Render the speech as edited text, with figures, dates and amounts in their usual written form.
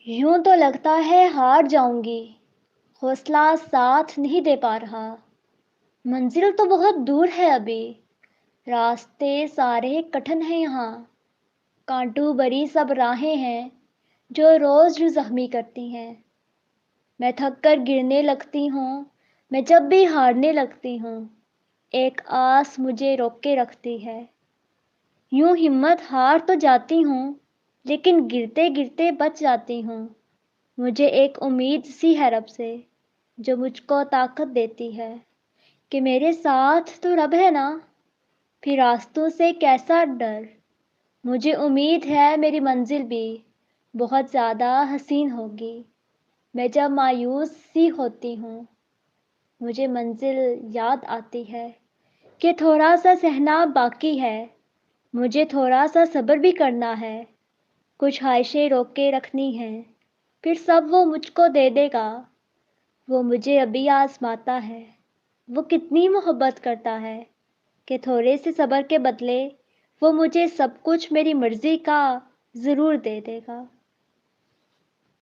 यूं तो लगता है हार जाऊंगी। हौसला साथ नहीं दे पा रहा। मंजिल तो बहुत दूर है अभी। रास्ते सारे कठिन हैं यहाँ। कांटों भरी सब राहें हैं जो रोज यूं जख्मी करती हैं। मैं थक कर गिरने लगती हूँ। मैं जब भी हारने लगती हूँ, एक आस मुझे रोक के रखती है। यूं हिम्मत हार तो जाती हूँ, लेकिन गिरते गिरते बच जाती हूँ। मुझे एक उम्मीद सी है रब से, जो मुझको ताकत देती है कि मेरे साथ तो रब है ना। फिर रास्तों से कैसा डर। मुझे उम्मीद है मेरी मंजिल भी बहुत ज़्यादा हसीन होगी। मैं जब मायूस सी होती हूँ, मुझे मंजिल याद आती है कि थोड़ा सा सहना बाकी है। मुझे थोड़ा सा सब्र भी करना है। कुछ ख्वाहिशें रोक के रखनी है, फिर सब वो मुझको दे देगा। वो मुझे अभी आजमाता है। वो कितनी मोहब्बत करता है कि थोड़े से सब्र के बदले वो मुझे सब कुछ मेरी मर्जी का ज़रूर दे देगा।